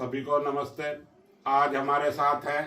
सभी को नमस्ते। आज हमारे साथ हैं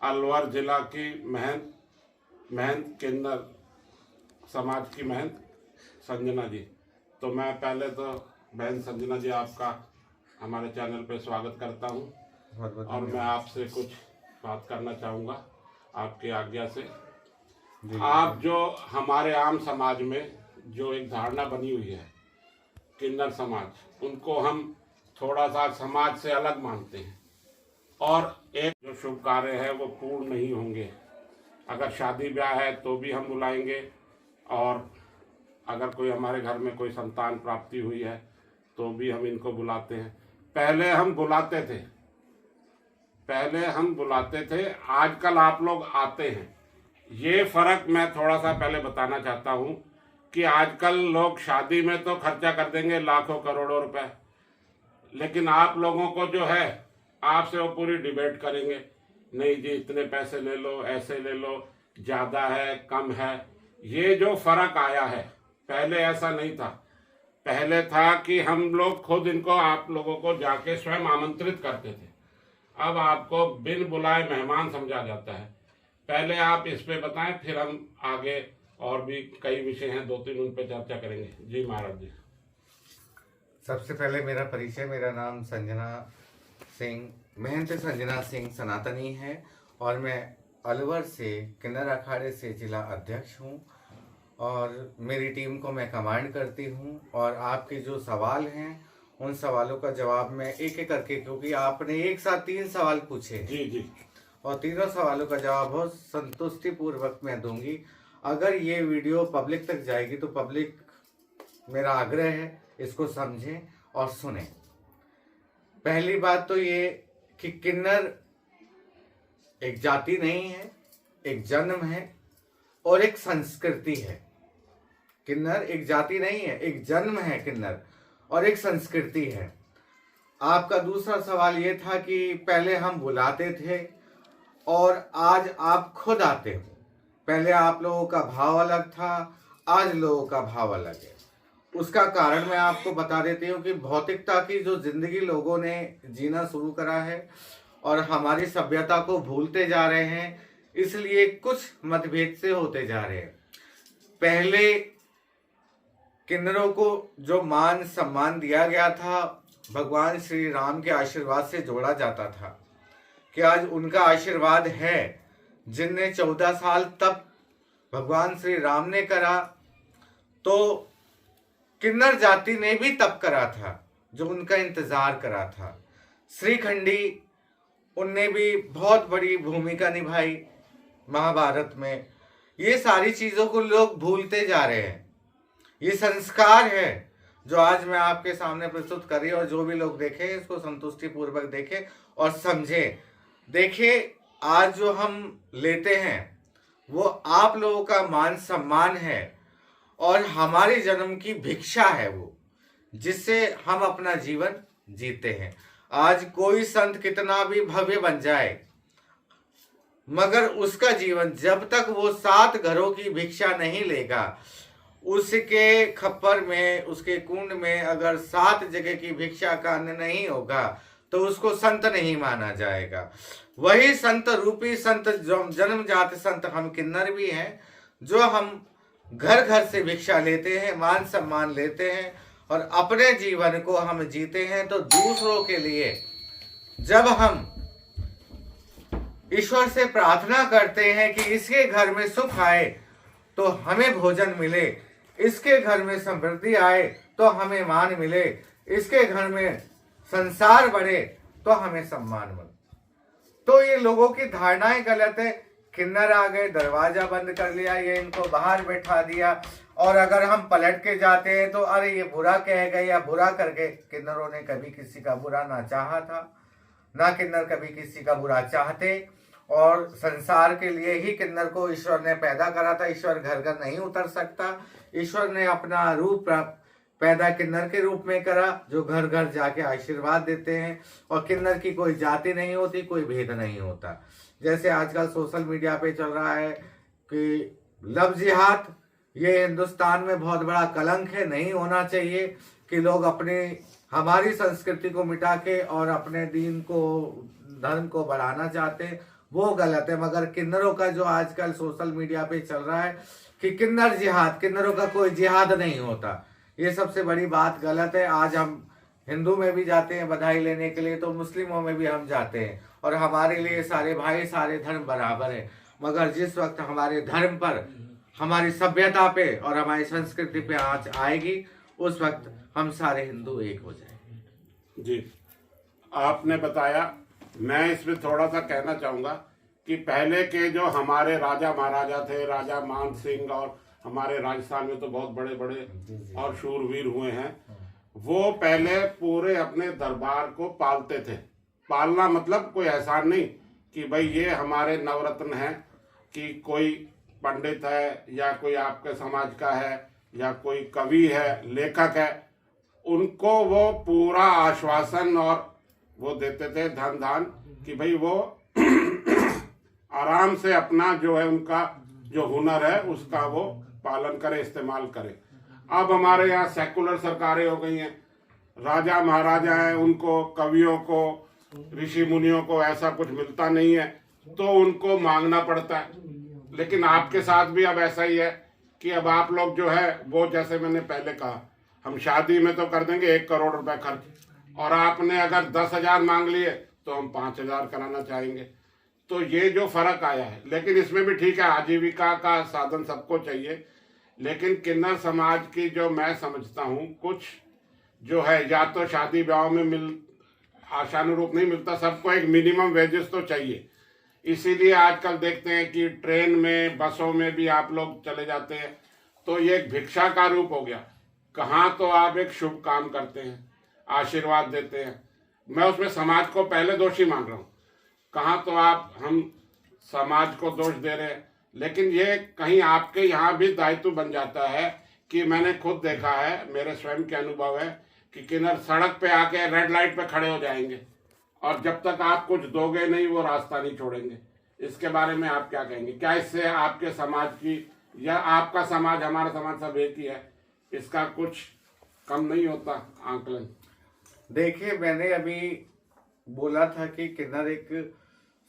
अलवर जिला की महंत किन्नर समाज की महंत संजना जी। तो मैं पहले तो बहन संजना जी आपका हमारे चैनल पे स्वागत करता हूँ और मैं आपसे कुछ बात करना चाहूँगा आपकी आज्ञा से। आप जो हमारे आम समाज में जो एक धारणा बनी हुई है किन्नर समाज, उनको हम थोड़ा सा समाज से अलग मानते हैं और एक जो शुभ कार्य है वो पूर्ण नहीं होंगे। अगर शादी ब्याह है तो भी हम बुलाएंगे और अगर कोई हमारे घर में कोई संतान प्राप्ति हुई है तो भी हम इनको बुलाते हैं। पहले हम बुलाते थे, आजकल आप लोग आते हैं। ये फर्क मैं थोड़ा सा पहले बताना चाहता हूँ कि आजकल लोग शादी में तो खर्चा कर देंगे लाखों करोड़ों रुपए, लेकिन आप लोगों को जो है आपसे वो पूरी डिबेट करेंगे, नहीं जी इतने पैसे ले लो, ऐसे ले लो, ज़्यादा है कम है। ये जो फर्क आया है, पहले ऐसा नहीं था। पहले था कि हम लोग खुद इनको आप लोगों को जाके स्वयं आमंत्रित करते थे। अब आपको बिन बुलाए मेहमान समझा जाता है। पहले आप इस पे बताएं, फिर हम आगे और भी कई विषय हैं, 2-3 उन पे चर्चा करेंगे। जी महाराज जी। सबसे पहले मेरा परिचय, मेरा नाम संजना सिंह, महंत संजना सिंह सनातनी है और मैं अलवर से किन्नर अखाड़े से जिला अध्यक्ष हूँ और मेरी टीम को मैं कमांड करती हूँ। और आपके जो सवाल हैं उन सवालों का जवाब मैं एक एक करके, क्योंकि आपने एक साथ 3 सवाल पूछे जी जी, और तीनों सवालों का जवाब बहुत संतुष्टि पूर्वक मैं दूंगी। अगर ये वीडियो पब्लिक तक जाएगी तो पब्लिक, मेरा आग्रह है, इसको समझें और सुनें। पहली बात तो ये कि किन्नर एक जाति नहीं है, एक जन्म है और एक संस्कृति है। किन्नर एक जाति नहीं है, एक जन्म है किन्नर और एक संस्कृति है। आपका दूसरा सवाल ये था कि पहले हम बुलाते थे और आज आप खुद आते हो। पहले आप लोगों का भाव अलग था, आज लोगों का भाव अलग है। उसका कारण मैं आपको बता देती हूँ कि भौतिकता की जो जिंदगी लोगों ने जीना शुरू करा है और हमारी सभ्यता को भूलते जा रहे हैं, इसलिए कुछ मतभेद से होते जा रहे हैं। पहले किन्नरों को जो मान सम्मान दिया गया था, भगवान श्री राम के आशीर्वाद से जोड़ा जाता था कि आज उनका आशीर्वाद है। जिनने 14 साल तप भगवान श्री राम ने करा, तो किन्नर जाति ने भी तप करा था, जो उनका इंतजार करा था। श्रीखंडी, उनने भी बहुत बड़ी भूमिका निभाई महाभारत में। ये सारी चीजों को लोग भूलते जा रहे हैं। ये संस्कार है जो आज मैं आपके सामने प्रस्तुत कर रही हूँ और जो भी लोग देखें इसको संतुष्टि पूर्वक देखें और समझें। देखिए, आज जो हम लेते हैं वो आप लोगों का मान सम्मान है और हमारे जन्म की भिक्षा है, वो जिससे हम अपना जीवन जीते हैं। आज कोई संत कितना भी भव्य बन जाए, मगर उसका जीवन जब तक वो 7 घरों की भिक्षा नहीं लेगा, उसके खप्पर में, उसके कुंड में अगर 7 जगह की भिक्षा का अन्न नहीं होगा तो उसको संत नहीं माना जाएगा। वही संत रूपी संत, जन्मजात संत हम किन्नर भी हैं, जो हम घर घर से भिक्षा लेते हैं, मान सम्मान लेते हैं और अपने जीवन को हम जीते हैं। तो दूसरों के लिए जब हम ईश्वर से प्रार्थना करते हैं कि इसके घर में सुख आए तो हमें भोजन मिले, इसके घर में समृद्धि आए तो हमें मान मिले, इसके घर में संसार बढ़े तो हमें सम्मान मिले, तो ये लोगों की धारणाएं गलत है। किन्नर आ गए, दरवाजा बंद कर लिया, ये इनको बाहर बैठा दिया, और अगर हम पलट के जाते हैं तो अरे ये बुरा कह गए या बुरा कर गए। किन्नरों ने कभी किसी का बुरा ना चाहा था, ना किन्नर कभी किसी का बुरा चाहते, और संसार के लिए ही किन्नर को ईश्वर ने पैदा करा था। ईश्वर घर घर नहीं उतर सकता, ईश्वर ने अपना रूप पैदा किन्नर के रूप में करा, जो घर घर जाके आशीर्वाद देते हैं। और किन्नर की कोई जाति नहीं होती, कोई भेद नहीं होता। जैसे आजकल सोशल मीडिया पे चल रहा है कि लव जिहाद, ये हिंदुस्तान में बहुत बड़ा कलंक है, नहीं होना चाहिए कि लोग अपने हमारी संस्कृति को मिटा के और अपने दीन को, धर्म को बढ़ाना चाहते हैं, वो गलत है। मगर किन्नरों का जो आजकल सोशल मीडिया पे चल रहा है कि किन्नर जिहाद, किन्नरों का कोई जिहाद नहीं होता, ये सबसे बड़ी बात गलत है। आज हम हिंदू में भी जाते हैं बधाई लेने के लिए, तो मुस्लिमों में भी हम जाते हैं, और हमारे लिए सारे भाई, सारे धर्म बराबर है। मगर जिस वक्त हमारे धर्म पर, हमारी सभ्यता पे और हमारी संस्कृति पे आँच आएगी, उस वक्त हम सारे हिंदू एक हो जाएंगे। जी, आपने बताया, मैं इसमें थोड़ा सा कहना चाहूँगा कि पहले के जो हमारे राजा महाराजा थे, राजा मान सिंह, और हमारे राजस्थान में तो बहुत बड़े बड़े और शूरवीर हुए हैं, वो पहले पूरे अपने दरबार को पालते थे। पालना मतलब कोई एहसान नहीं कि भाई ये हमारे नवरत्न हैं, कि कोई पंडित है या कोई आपके समाज का है या कोई कवि है, लेखक है, उनको वो पूरा आश्वासन और वो देते थे धन धान कि भाई वो आराम से अपना जो है, उनका जो हुनर है उसका वो पालन करे, इस्तेमाल करे। अब हमारे यहाँ सेकुलर सरकारें हो गई हैं, राजा महाराजा हैं, उनको, कवियों को, ऋषि मुनियों को ऐसा कुछ मिलता नहीं है, तो उनको मांगना पड़ता है। लेकिन आपके साथ भी अब ऐसा ही है कि अब आप लोग जो है वो, जैसे मैंने पहले कहा, हम शादी में तो कर देंगे 1 करोड़ रुपए खर्च, और आपने अगर 10,000 मांग लिए तो हम 5,000 कराना चाहेंगे। तो ये जो फर्क आया है, लेकिन इसमें भी ठीक है, आजीविका का साधन सबको चाहिए। लेकिन किन्नर समाज की जो मैं समझता हूँ, कुछ जो है, या तो शादी ब्याह में आशानुरूप नहीं मिलता, सबको एक मिनिमम वेजेस तो चाहिए। इसीलिए आजकल देखते हैं कि ट्रेन में, बसों में भी आप लोग चले जाते हैं, तो ये एक भिक्षा का रूप हो गया। कहाँ तो आप एक शुभ काम करते हैं, आशीर्वाद देते हैं, मैं उसमें समाज को पहले दोषी मान रहा हूँ। कहाँ तो आप, हम समाज को दोष दे रहे हैं, लेकिन ये कहीं आपके यहाँ भी दायित्व बन जाता है कि मैंने खुद देखा है, मेरे स्वयं के अनुभव है कि किन्नर सड़क पे आके रेड लाइट पे खड़े हो जाएंगे, और जब तक आप कुछ दोगे नहीं वो रास्ता नहीं छोड़ेंगे। इसके बारे में आप क्या कहेंगे? क्या इससे आपके समाज की, या आपका समाज, हमारा समाज सब एक ही है, इसका कुछ कम नहीं होता आंकलन? देखिए, मैंने अभी बोला था कि किन्नर एक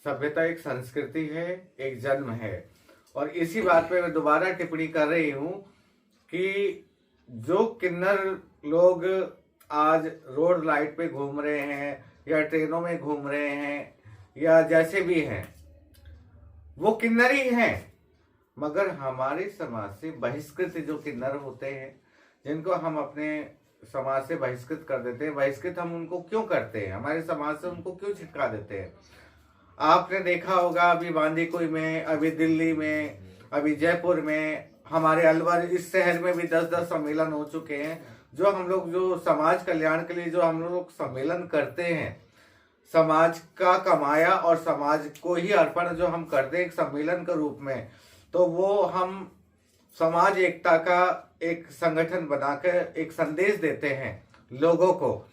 सभ्यता, एक संस्कृति है, एक जन्म है, और इसी बात पे मैं दोबारा टिप्पणी कर रही हूँ कि जो किन्नर लोग आज रोड लाइट पे घूम रहे हैं या ट्रेनों में घूम रहे हैं या जैसे भी हैं, वो किन्नर ही हैं। मगर हमारे समाज से बहिष्कृत जो किन्नर होते हैं, जिनको हम अपने समाज से बहिष्कृत कर देते हैं, बहिष्कृत हम उनको क्यों करते हैं, हमारे समाज से उनको क्यों छिटका देते हैं? आपने देखा होगा अभी बांदीकुई में, अभी दिल्ली में, अभी जयपुर में, हमारे अलवर, इस शहर में भी 10-10 सम्मेलन हो चुके हैं। जो हम लोग, जो समाज कल्याण के लिए जो हम लोग सम्मेलन करते हैं, समाज का कमाया और समाज को ही अर्पण जो हम करते हैं एक सम्मेलन के रूप में, तो वो हम समाज एकता का एक संगठन बनाकर एक संदेश देते हैं लोगों को।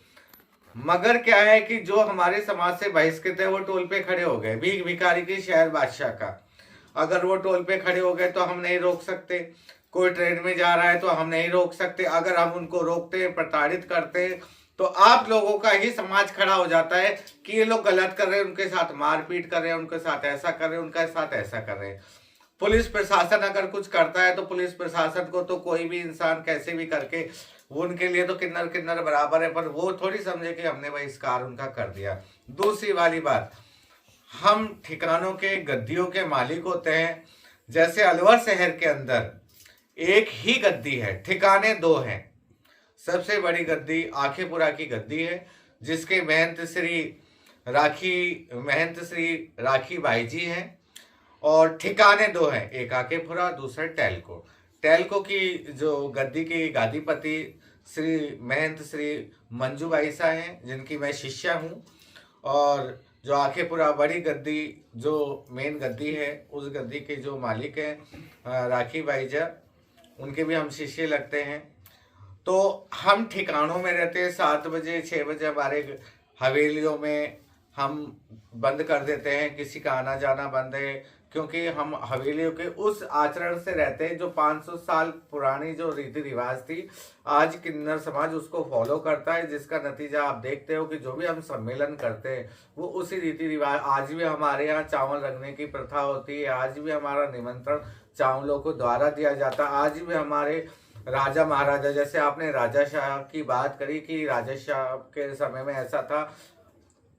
मगर क्या है कि जो हमारे समाज से बहिष्कृत है, वो टोल पे खड़े हो गए, भीख भिखारी की शहर बादशाह का। अगर वो टोल पे खड़े हो गए तो हम नहीं रोक सकते। कोई ट्रेन में जा रहा है तो हम नहीं रोक सकते। अगर हम उनको रोकते हैं, प्रताड़ित करते हैं, तो आप लोगों का ही समाज खड़ा हो जाता है कि ये लोग गलत कर रहे हैं, उनके साथ मारपीट कर रहे हैं, उनके साथ ऐसा कर रहे हैं, उनके साथ ऐसा कर रहे हैं। पुलिस प्रशासन अगर कुछ करता है तो पुलिस प्रशासन को तो कोई भी इंसान कैसे भी करके, वो उनके लिए तो किन्नर किन्नर बराबर है, पर वो थोड़ी समझे कि हमने बहिष्कार उनका कर दिया। दूसरी वाली बात, हम ठिकानों के गद्दियों के मालिक होते हैं। जैसे अलवर शहर के अंदर एक ही गद्दी है, ठिकाने 2 हैं। सबसे बड़ी गद्दी आखेपुरा की गद्दी है, जिसके महंत श्री राखी भाई जी हैं, और ठिकाने 2 हैं, एक आखेपुरा, दूसरा टेलको। टेलको की जो गद्दी की गादीपति महंत श्री मंजू भाई साहब हैं, जिनकी मैं शिष्या हूँ, और जो आखेपुरा बड़ी गद्दी जो मेन गद्दी है, उस गद्दी के जो मालिक हैं राखी भाई जी, उनके भी हम शिष्य लगते हैं। तो हम ठिकानों में रहते हैं, 7 बजे 6 बजे हमारे हवेलियों में हम बंद कर देते हैं, किसी का आना जाना बंद है, क्योंकि हम हवेलियों के उस आचरण से रहते हैं जो 500 साल पुरानी जो रीति रिवाज थी, आज किन्नर समाज उसको फॉलो करता है, जिसका नतीजा आप देखते हो कि जो भी हम सम्मेलन करते हैं वो उसी रीति रिवाज। आज भी हमारे यहाँ चावल रखने की प्रथा होती है, आज भी हमारा निमंत्रण चावलों को द्वारा दिया जाता है, आज भी हमारे राजा महाराजा, जैसे आपने राजा शाह की बात करी कि राजा शाह के समय में ऐसा था,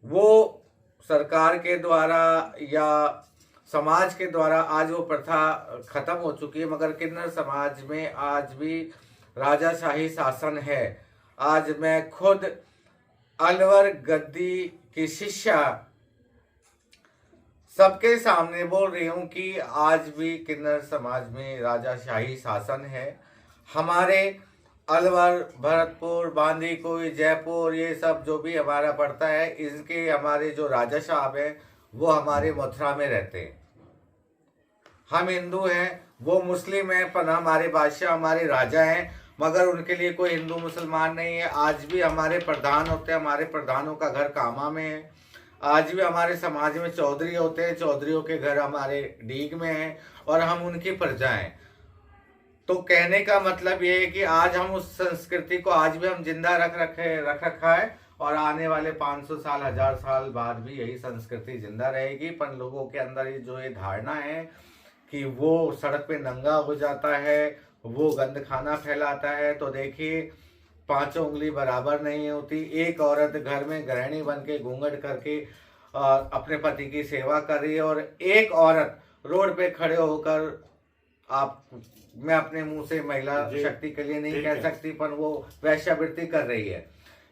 वो सरकार के द्वारा या समाज के द्वारा आज वो प्रथा खत्म हो चुकी है, मगर किन्नर समाज में आज भी राजाशाही शासन है। आज मैं खुद अलवर गद्दी की शिष्या सबके सामने बोल रही हूं कि आज भी किन्नर समाज में राजाशाही शासन है। हमारे अलवर, भरतपुर, बांदीकुई, जयपुर, ये सब जो भी हमारा पड़ता है, इनके हमारे जो राजा साहब हैं वो हमारे मथुरा में रहते हैं। हम हिंदू हैं, वो मुस्लिम हैं, पर हमारे बादशाह हमारे राजा हैं, मगर उनके लिए कोई हिंदू मुसलमान नहीं है। आज भी हमारे प्रधान होते हैं, हमारे प्रधानों का घर कामा में है। आज भी हमारे समाज में चौधरी होते हैं, चौधरियों के घर हमारे डीग में है और हम उनकी प्रजा हैं। तो कहने का मतलब ये है कि आज हम उस संस्कृति को आज भी हम जिंदा रख रखा है और आने वाले 500 साल 1000 साल बाद भी यही संस्कृति जिंदा रहेगी। पर लोगों के अंदर ये जो ये धारणा है कि वो सड़क पे नंगा हो जाता है, वो गंद खाना फैलाता है, तो देखिए 5 उंगली बराबर नहीं होती। एक औरत घर में गृहिणी बन के घूंघट करके अपने पति की सेवा कर रही है और एक औरत रोड पे खड़े होकर, आप मैं अपने मुंह से महिला शक्ति के लिए नहीं कह सकती, पर वो वैश्यावृत्ति कर रही है।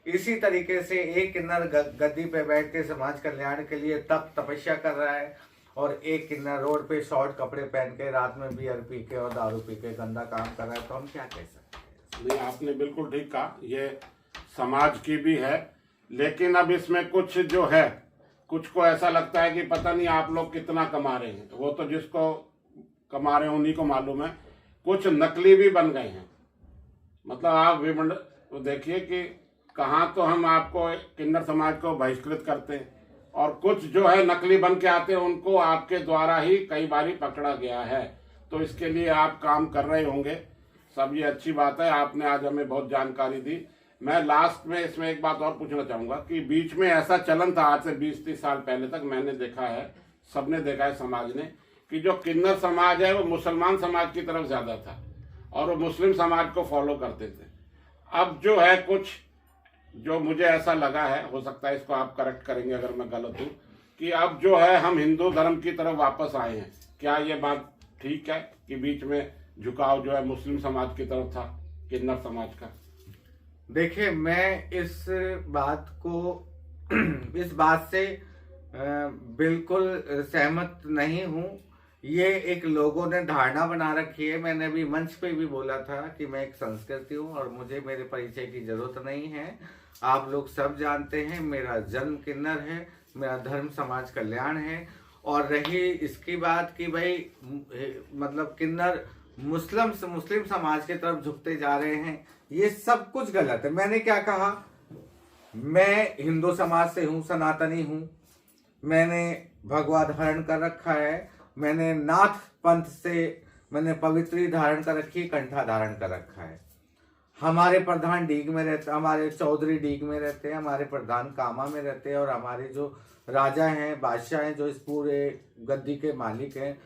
इसी तरीके से एक किन्नर गद्दी पे बैठ के समाज कल्याण के लिए तपस्या कर रहा है और एक किन्नर रोड पे शॉर्ट कपड़े पहन के रात में बियर पी के और दारू पी के गंदा काम कर रहा है। तो हम क्या कह सकते हैं? नहीं, आपने बिल्कुल ठीक कहा, ये समाज की भी है, लेकिन अब इसमें कुछ जो है, कुछ को ऐसा लगता है कि पता नहीं आप लोग कितना कमा रहे हैं, वो तो जिसको कमा रहे हैं उन्हीं को मालूम है। कुछ नकली भी बन गए हैं, मतलब आप भी देखिए कि कहाँ तो हम आपको किन्नर समाज को बहिष्कृत करते हैं और कुछ जो है नकली बन के आते हैं, उनको आपके द्वारा ही कई बारी पकड़ा गया है। तो इसके लिए आप काम कर रहे होंगे, सब ये अच्छी बात है। आपने आज हमें बहुत जानकारी दी। मैं लास्ट में इसमें एक बात और पूछना चाहूँगा कि बीच में ऐसा चलन था, आज से 20-30 साल पहले तक मैंने देखा है, सबने देखा है समाज ने, कि जो किन्नर समाज है वो मुसलमान समाज की तरफ ज़्यादा था और वो मुस्लिम समाज को फॉलो करते थे। अब जो है कुछ जो मुझे ऐसा लगा है, हो सकता है इसको आप करेक्ट करेंगे अगर मैं गलत हूँ, कि अब जो है हम हिंदू धर्म की तरफ वापस आए हैं। क्या ये बात ठीक है कि बीच में झुकाव जो है मुस्लिम समाज की तरफ था किन्नर समाज का? देखिए, मैं इस बात से बिल्कुल सहमत नहीं हूँ। ये एक लोगों ने धारणा बना रखी है। मैंने भी मंच पे भी बोला था कि मैं एक संस्कृति हूँ और मुझे मेरे परिचय की जरूरत नहीं है। आप लोग सब जानते हैं मेरा जन्म किन्नर है, मेरा धर्म समाज कल्याण है। और रही इसकी बात कि भाई मतलब किन्नर मुस्लिम समाज की तरफ झुकते जा रहे हैं, ये सब कुछ गलत है। मैंने क्या कहा? मैं हिंदू समाज से हूँ, सनातनी हूँ, मैंने भगवा धारण कर रखा है, मैंने नाथ पंथ से मैंने पवित्री धारण कर रखी है, कंठा धारण कर रखा है। हमारे प्रधान डीग में रहते, हमारे चौधरी डीग में रहते हैं, हमारे प्रधान कामा में रहते हैं और हमारे जो राजा हैं, बादशाह हैं, जो इस पूरे गद्दी के मालिक हैं,